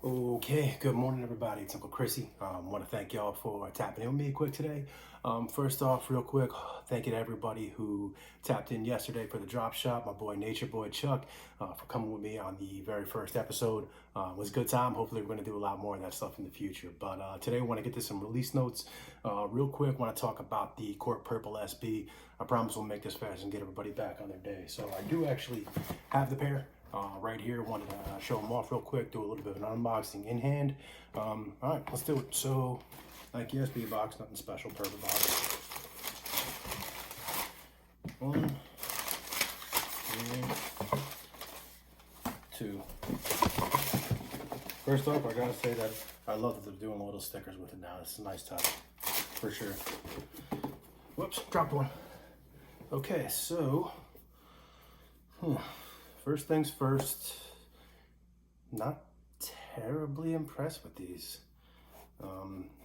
Okay, good morning, everybody. It's Uncle Chrissy. Want to thank y'all for tapping in with me quick today. First off, real quick, thank you to everybody who tapped in yesterday for the drop shop. My boy Nature Boy Chuck for coming with me on the very first episode. It was a good time. Hopefully, we're going to do a lot more of that stuff in the future. But today, I want to get to some release notes. Real quick, I want to talk about the Court Purple SB. I promise we'll make this fast and get everybody back on their day. So I do actually have the pair. Right here, wanted to show them off real quick, do a little bit of an unboxing in hand. All right, let's do it. So, Nike SB box, nothing special, purple box. One, and two. First off, I gotta say that I love that they're doing little stickers with it now. It's a nice touch, for sure. Whoops, dropped one. Okay, so, first things first, not terribly impressed with these.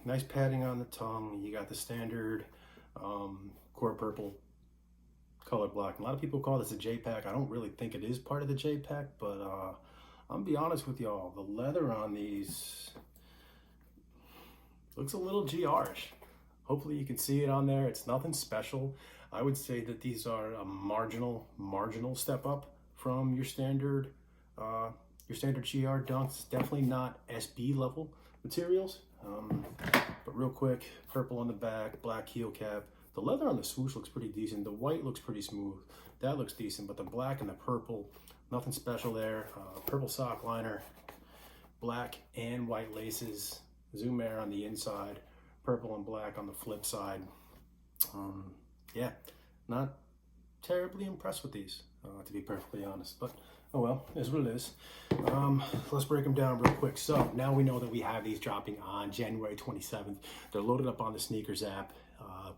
Nice padding on the tongue. You got the standard Court Purple color block. A lot of people call this a J-Pack. I don't really think it is part of the J-Pack, but I'm gonna be honest with y'all. The leather on these looks a little GR-ish. Hopefully you can see it on there. It's nothing special. I would say that these are a marginal step up from your standard GR Dunks. Definitely not SB level materials. But real quick, purple on the back, black heel cap. The leather on the swoosh looks pretty decent. The white looks pretty smooth. That looks decent, but the black and the purple, nothing special there. Purple sock liner, black and white laces, Zoom Air on the inside, purple and black on the flip side. Yeah, not terribly impressed with these, to be perfectly honest, but oh well, is what it is. Let's break them down real quick. So now we know that we have these dropping on January 27th. They're loaded up on the Sneakers app.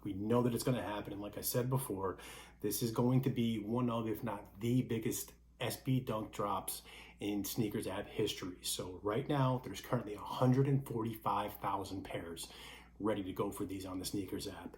We know that it's going to happen, and like I said before, this is going to be one of, if not the biggest SB Dunk drops in Sneakers app history. So right now, there's currently 145,000 pairs ready to go for these on the Sneakers app.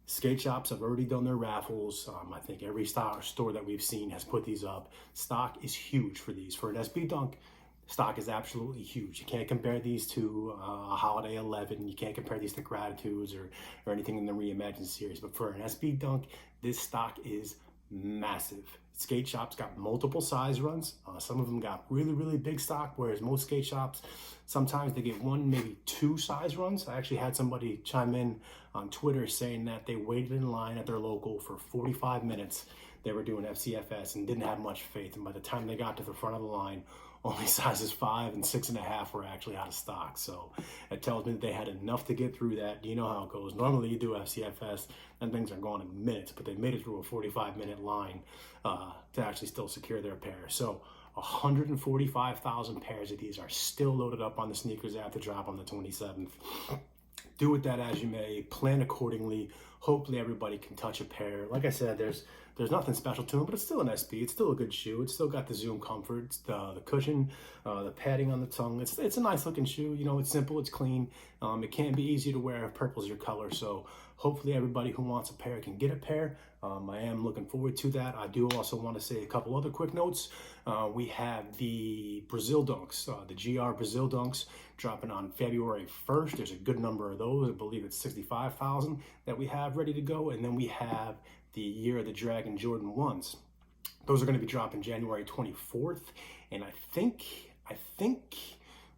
Skate shops have already done their raffles. I think every store that we've seen has put these up. Stock is huge for these. For an SB Dunk, stock is absolutely huge. You can't compare these to a Holiday 11. You can't compare these to Gratitudes or anything in the Reimagined series. But for an SB Dunk, this stock is massive. Skate shops got multiple size runs. Some of them got really big stock, whereas most skate shops, sometimes they get one, maybe two size runs. I actually had somebody chime in on Twitter saying that they waited in line at their local for 45 minutes. They were doing FCFS and didn't have much faith. And by the time they got to the front of the line, only sizes 5 and 6.5 were actually out of stock. So it tells me that they had enough to get through that. You know how it goes. Normally you do FCFS and things are gone in minutes, but they made it through a 45-minute line to actually still secure their pair. So 145,000 pairs of these are still loaded up on the Sneakers app to drop on the 27th. Do with that as you may, plan accordingly. Hopefully everybody can touch a pair. Like I said, there's nothing special to them, but it's still an SB. It's still a good shoe. It's still got the Zoom comfort, the cushion, the padding on the tongue. It's a nice looking shoe. You know, it's simple, it's clean. It can be easy to wear if purple's your color. So hopefully everybody who wants a pair can get a pair. I am looking forward to that. I do also want to say a couple other quick notes. We have the Brazil Dunks, the GR Brazil Dunks dropping on February 1st. There's a good number of those. I believe it's 65,000 that we have ready to go. And then we have the Year of the Dragon Jordan 1s. Those are going to be dropping January 24th. And I think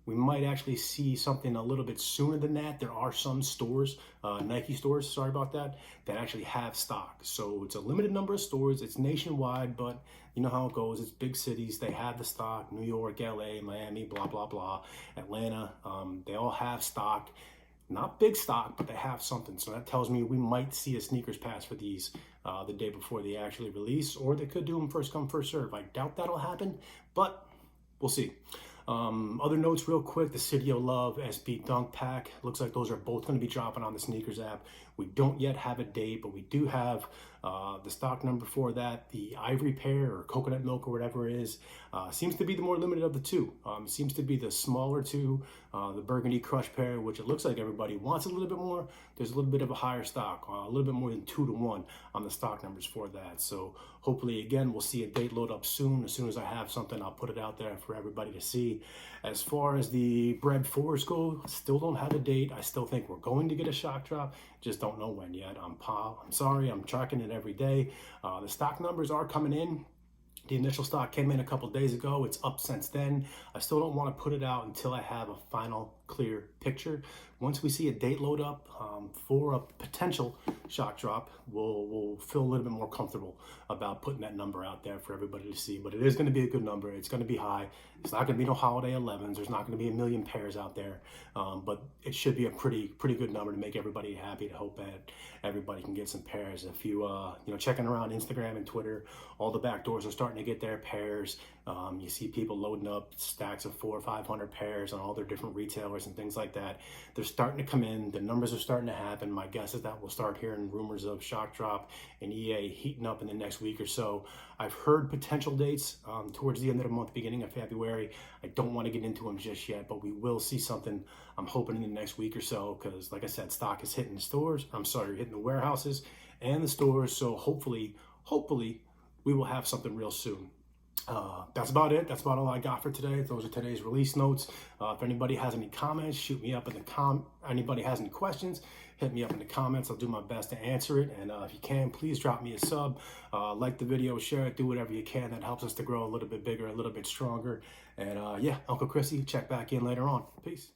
we might actually see something a little bit sooner than that. There are some stores, Nike stores, sorry about that actually have stock. So it's a limited number of stores. It's nationwide, but you know how it goes. It's big cities. They have the stock. New York, LA, Miami, blah, blah, blah. Atlanta, they all have stock. Not big stock, but they have something. So that tells me we might see a sneakers pass for these the day before they actually release, or they could do them first come, first serve. I doubt that'll happen, but we'll see. Other notes real quick, the City of Love SB Dunk Pack. Looks like those are both going to be dropping on the Sneakers app. We don't yet have a date, but we do have the stock number for that. The ivory pear or coconut milk or whatever it is seems to be the more limited of the two. Seems to be the smaller two, the burgundy crush pear, which it looks like everybody wants a little bit more. There's a little bit of a higher stock, a little bit more than 2 to 1 on the stock numbers for that. So hopefully, again, we'll see a date load up soon. As soon as I have something, I'll put it out there for everybody to see. As far as the bred fours go, still don't have a date. I still think we're going to get a shock drop. Just don't know when yet. I'm sorry, I'm tracking it every day. The stock numbers are coming in. The initial stock came in a couple days ago. It's up since then. I still don't want to put it out until I have a final clear picture. Once we see a date load up for a potential shock drop, we'll feel a little bit more comfortable about putting that number out there for everybody to see. But it is going to be a good number. It's going to be high. It's not going to be no holiday 11s. There's not going to be a million pairs out there. But it should be a pretty good number to make everybody happy, to hope that everybody can get some pairs. If you checking around Instagram and Twitter, all the back doors are starting to get their pairs. You see people loading up stacks of 400 or 500 pairs on all their different retailers and things like that. They're starting to come in. The numbers are starting to happen. My guess is that we'll start hearing rumors of shock drop and EA heating up in the next week or so. I've heard potential dates towards the end of the month, beginning of February. I don't want to get into them just yet, but we will see something, I'm hoping, in the next week or so, because like I said, stock is hitting the stores. hitting the warehouses and the stores. So hopefully we will have something real soon. That's about it. That's about all I got for today. Those are today's release notes. If anybody has any comments, shoot me up in the anybody has any questions, hit me up in the comments. I'll do my best to answer it. And if you can, please drop me a sub, like the video, share it, do whatever you can. That helps us to grow a little bit bigger, a little bit stronger. And yeah, Uncle Chrissy, check back in later on. Peace.